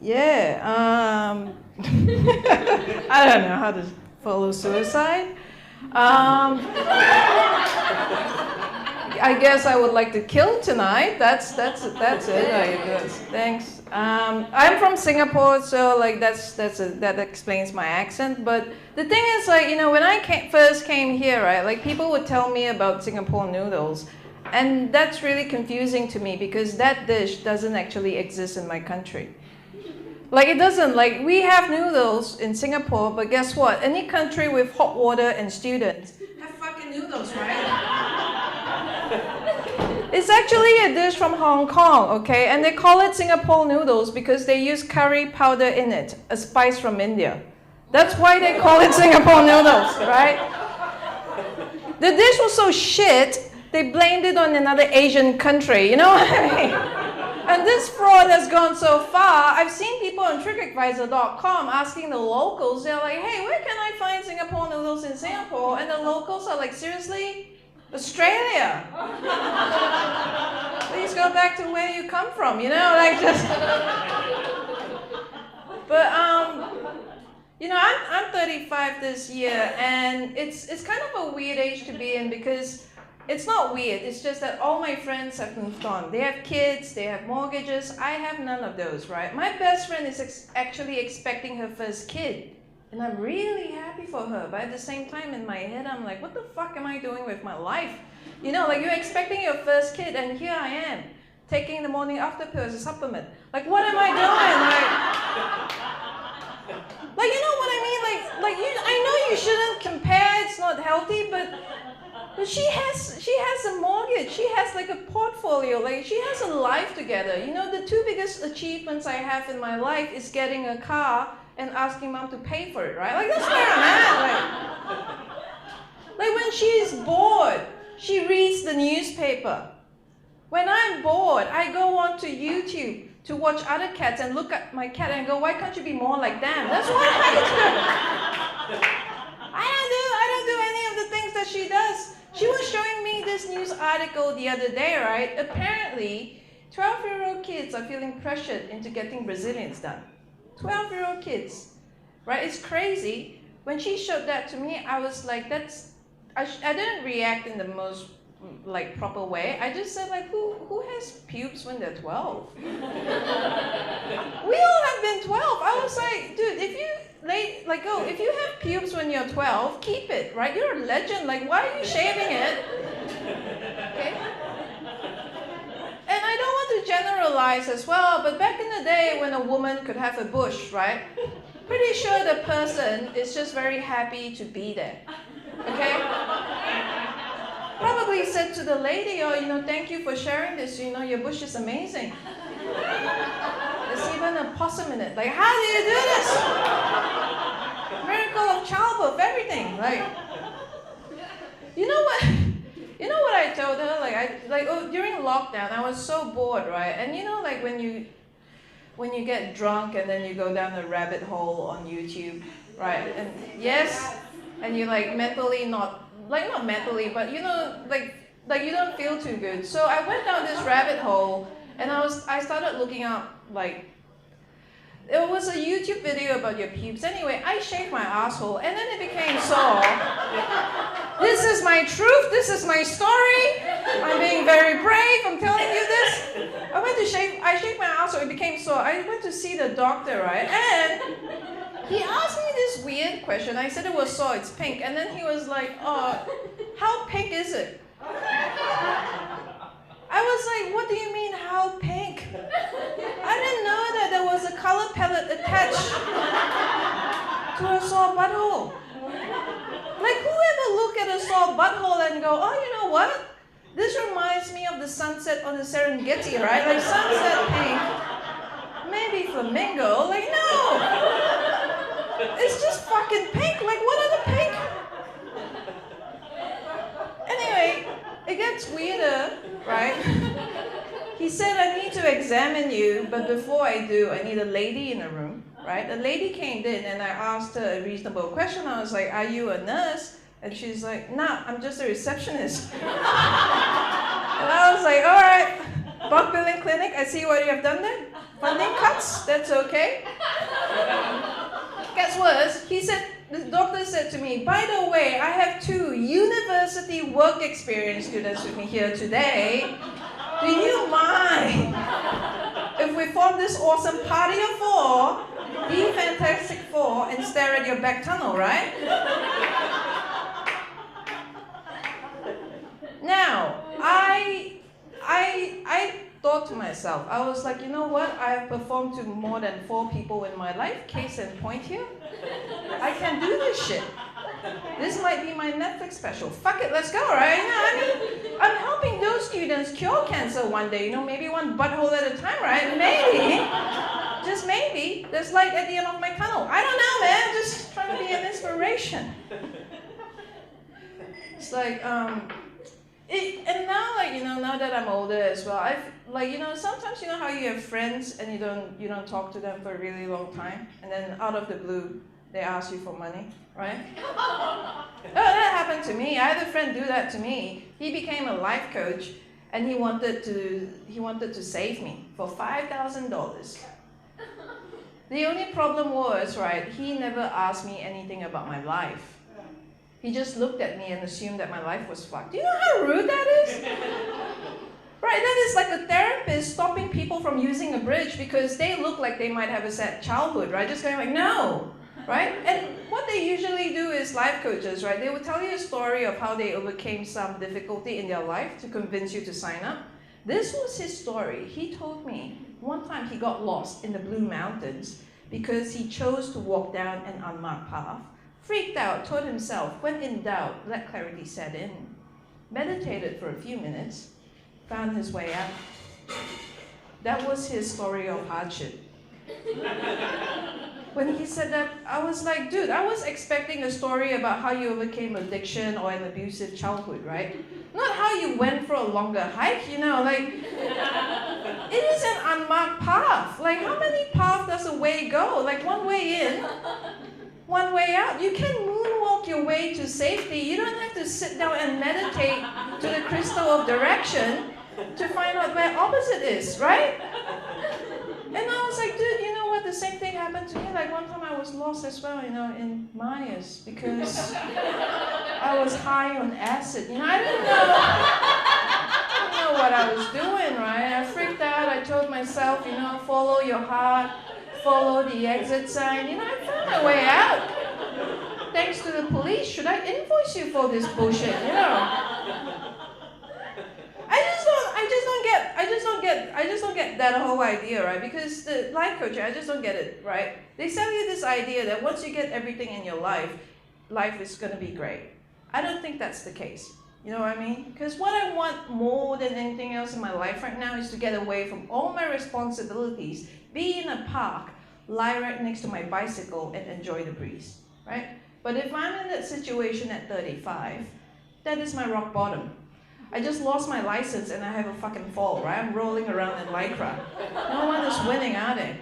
Yeah. I don't know how to follow suicide. I guess I would like to kill tonight. That's it. I guess. Thanks. I'm from Singapore, so like that explains my accent. But the thing is, like, you know, when I first came here, right, like people would tell me about Singapore noodles, and that's really confusing to me because that dish doesn't actually exist in my country. Like it doesn't. Like we have noodles in Singapore, but guess what? Any country with hot water and students have fucking noodles, right? It's actually a dish from Hong Kong, okay? And they call it Singapore noodles because they use curry powder in it, a spice from India. That's why they call it Singapore noodles, right? The dish was so shit, they blamed it on another Asian country, you know what I mean? And this fraud has gone so far, I've seen people on TripAdvisor.com asking the locals, they're like, hey, where can I find Singapore noodles in Singapore? And the locals are like, seriously? Australia. Please go back to where you come from, you know, like just. But you know, I'm 35 this year, and it's kind of a weird age to be in because it's not weird. It's just that all my friends have moved on. They have kids, they have mortgages. I have none of those, right? My best friend is actually expecting her first kid. And I'm really happy for her, but at the same time in my head, I'm like, what the fuck am I doing with my life? You know, like you're expecting your first kid, and here I am, taking the morning after pill as a supplement. Like, what am I doing? Like you know what I mean? Like you, I know you shouldn't compare, it's not healthy, but she has a mortgage, she has like a portfolio, like she has a life together. You know, the two biggest achievements I have in my life is getting a car and asking mom to pay for it, right? Like that's where I'm at. Like when she's bored, she reads the newspaper. When I'm bored, I go onto YouTube to watch other cats and look at my cat and go, why can't you be more like them? That's what I do. I don't do any of the things that she does. She was showing me this news article the other day, right? Apparently, 12-year-old kids are feeling pressured into getting Brazilians done. 12-year-old kids, right? It's crazy. When she showed that to me, I was like, I didn't react in the most like proper way. I just said like, who has pubes when they're 12? We all have been 12. I was like, dude, if you have pubes when you're 12, keep it, right? You're a legend. Like, why are you shaving it? Okay. And I don't want to generalize as well, but back in the day when a woman could have a bush, right? Pretty sure the person is just very happy to be there, okay? Probably said to the lady, oh, you know, thank you for sharing this, you know, your bush is amazing. There's even a possum in it. Like, how do you do this? Miracle of childbirth, everything. Like, you know what? You know what I told her? During lockdown, I was so bored, right? And you know, like when you get drunk and then you go down a rabbit hole on YouTube, right? And yes, and you like mentally not mentally, but you know, like you don't feel too good. So I went down this rabbit hole, and I started looking up like. It was a YouTube video about your pubes. Anyway, I shaved my asshole, and then it became sore. This is my truth. This is my story. I'm being very brave. I'm telling you this. I shaved my asshole. It became sore. I went to see the doctor, right? And he asked me this weird question. I said it was sore. It's pink. And then he was like, "Oh, how pink is it?" I was like, what do you mean, how pink? I didn't know that there was a color palette attached to a sore butthole. Like, who ever look at a sore butthole and go, oh, you know what? This reminds me of the sunset on the Serengeti, right? Like, sunset pink, maybe flamingo. Like, no! It's just fucking pink. Like, what are the pink? Anyway, it gets weirder, right? He said, I need to examine you, but before I do, I need a lady in the room, right? The lady came in and I asked her a reasonable question. I was like, are you a nurse? And she's like, nah, I'm just a receptionist. And I was like, all right, bulk billing clinic, I see what you have done there. Funding cuts, that's okay. Gets worse, the doctor said to me, by the way, I have 2 university work experience students with me here today. Do you mind if we form this awesome party of 4, the Fantastic 4, and stare at your back tunnel, right? Now, I thought to myself, I was like, you know what? I have performed to more than 4 people in my life. Case in point here. I can do this shit. This might be my Netflix special. Fuck it, let's go, right? You know, I mean, I'm helping those students cure cancer one day. You know, maybe one butthole at a time, right? Maybe, just maybe, there's light at the end of my tunnel. I don't know, man. Just trying to be an inspiration. It's like, and now, like, you know, now that I'm older as well, like, you know, sometimes you know how you have friends and you don't talk to them for a really long time, and then out of the blue, they ask you for money, right? Oh, that happened to me. I had a friend do that to me. He became a life coach, and he wanted to save me for $5,000. The only problem was, right, he never asked me anything about my life. He just looked at me and assumed that my life was fucked. Do you know how rude that is? Right, that is like a therapist stopping people from using a bridge because they look like they might have a sad childhood, right? Just going like, no, right? And what they usually do is life coaches, right? They will tell you a story of how they overcame some difficulty in their life to convince you to sign up. This was his story. He told me one time he got lost in the Blue Mountains because he chose to walk down an unmarked path. Freaked out, told himself, when in doubt, let clarity set in. Meditated for a few minutes, found his way out. That was his story of hardship. When he said that, I was like, dude, I was expecting a story about how you overcame addiction or an abusive childhood, right? Not how you went for a longer hike, you know, like, it is an unmarked path. Like, how many paths does a way go? Like, one way in, one way out. You can moonwalk your way to safety. You don't have to sit down and meditate to the crystal of direction to find out where opposite is, right? And I was like, dude, you know what? The same thing happened to me. Like one time I was lost as well, you know, in Myers because I was high on acid. You know, I didn't know what I was doing, right? I freaked out. I told myself, you know, follow your heart. Follow the exit sign. You know, I found my way out. Thanks to the police. Should I invoice you for this bullshit? You know. I just don't get that whole idea, right? Because the life coaching, I just don't get it, right? They sell you this idea that once you get everything in your life, life is gonna be great. I don't think that's the case. You know what I mean? Because what I want more than anything else in my life right now is to get away from all my responsibilities, be in a park, lie right next to my bicycle and enjoy the breeze, right? But if I'm in that situation at 35, that is my rock bottom. I just lost my license and I have a fucking fall, right? I'm rolling around in Lycra. No one is winning, are they?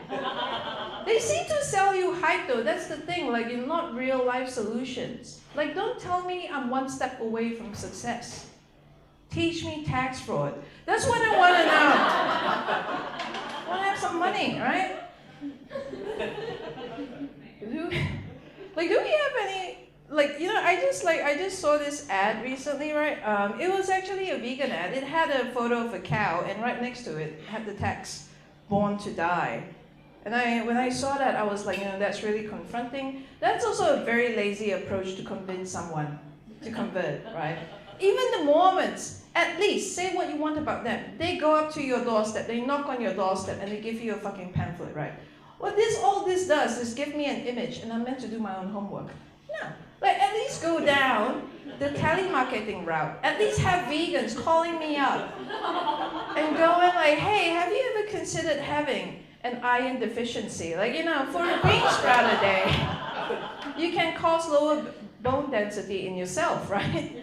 They seem to sell you hype though, that's the thing, like you're not real life solutions. Like don't tell me I'm one step away from success. Teach me tax fraud. That's what I want to know. I want to have some money, right? Do we have any, like, you know, I just saw this ad recently, right? It was actually a vegan ad. It had a photo of a cow, and right next to it had the text, "Born to Die." And when I saw that, I was like, you know, that's really confronting. That's also a very lazy approach to convince someone to convert, right? Even the Mormons, at least, say what you want about them. They go up to your doorstep, they knock on your doorstep, and they give you a fucking pamphlet, right? What all this does is give me an image, and I'm meant to do my own homework. No. Like, at least go down the telemarketing route. At least have vegans calling me up and going like, hey, have you ever considered having an iron deficiency? Like, you know, for a bean sprout a day, you can cause lower bone density in yourself, right?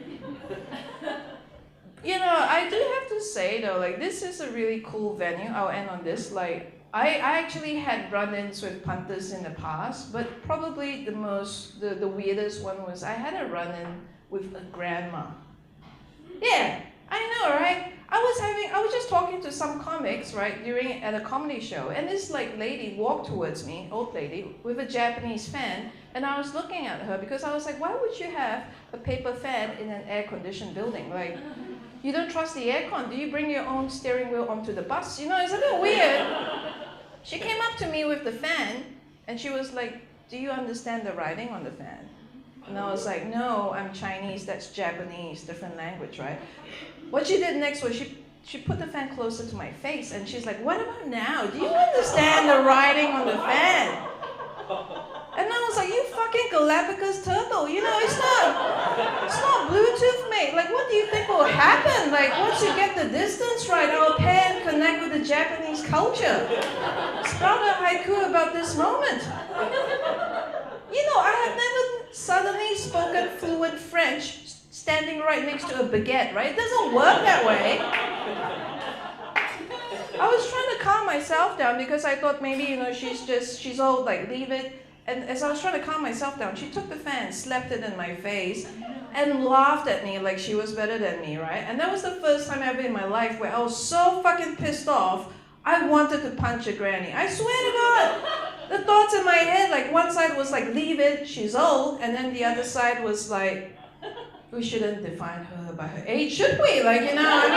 You know, I do have to say though, like, this is a really cool venue. I'll end on this. Like, I actually had run-ins with punters in the past, but probably the weirdest one was I had a run-in with a grandma. Yeah, I know, right? I was just talking to some comics, right, at a comedy show, and this like lady walked towards me, old lady, with a Japanese fan, and I was looking at her because I was like, why would you have a paper fan in an air-conditioned building? Like, you don't trust the aircon? Do you bring your own steering wheel onto the bus? You know, it's a bit weird. She came up to me with the fan, and she was like, do you understand the writing on the fan? And I was like, no, I'm Chinese, that's Japanese, different language, right? What she did next was she put the fan closer to my face, and she's like, what about now? Do you understand the writing on the fan? And I was like, you fucking Galapagos turtle, you know, it's not Bluetooth, mate. Like, what do you think will happen? Like, once you get the distance right, our pan connect with the Japanese culture. Sprout a haiku about this moment. You know, I have never suddenly spoken fluent French standing right next to a baguette, right? It doesn't work that way. I was trying to calm myself down because I thought maybe, you know, she's old, like, leave it. And as I was trying to calm myself down, she took the fan, slapped it in my face, and laughed at me like she was better than me, right? And that was the first time ever in my life where I was so fucking pissed off, I wanted to punch a granny. I swear to God. The thoughts in my head, like one side was like, leave it, she's old, and then the other side was like, we shouldn't define her by her age, should we? Like, you know, I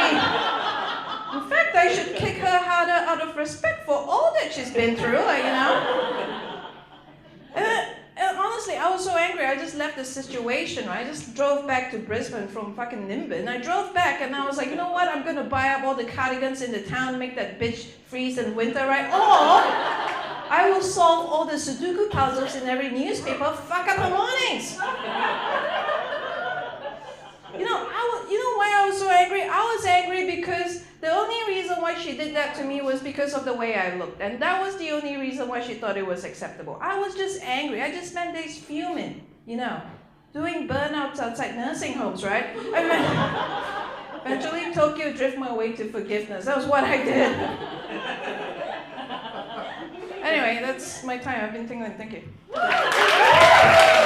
mean, in fact, I should kick her harder out of respect for all that she's been through, like, you know. And honestly, I was so angry, I just left the situation, right? I just drove back to Brisbane from fucking Nimbin. I drove back and I was like, you know what? I'm gonna buy up all the cardigans in the town, make that bitch freeze in winter, right? Or I will solve all the Sudoku puzzles in every newspaper, fuck up her mornings. You know why I was so angry? I was angry because the only reason why she did that to me was because of the way I looked. And that was the only reason why she thought it was acceptable. I was just angry. I just spent days fuming, you know, doing burnouts outside nursing homes, right? I mean, eventually Tokyo drift my way to forgiveness. That was what I did. Anyway, that's my time. I've been thinking. Thank you.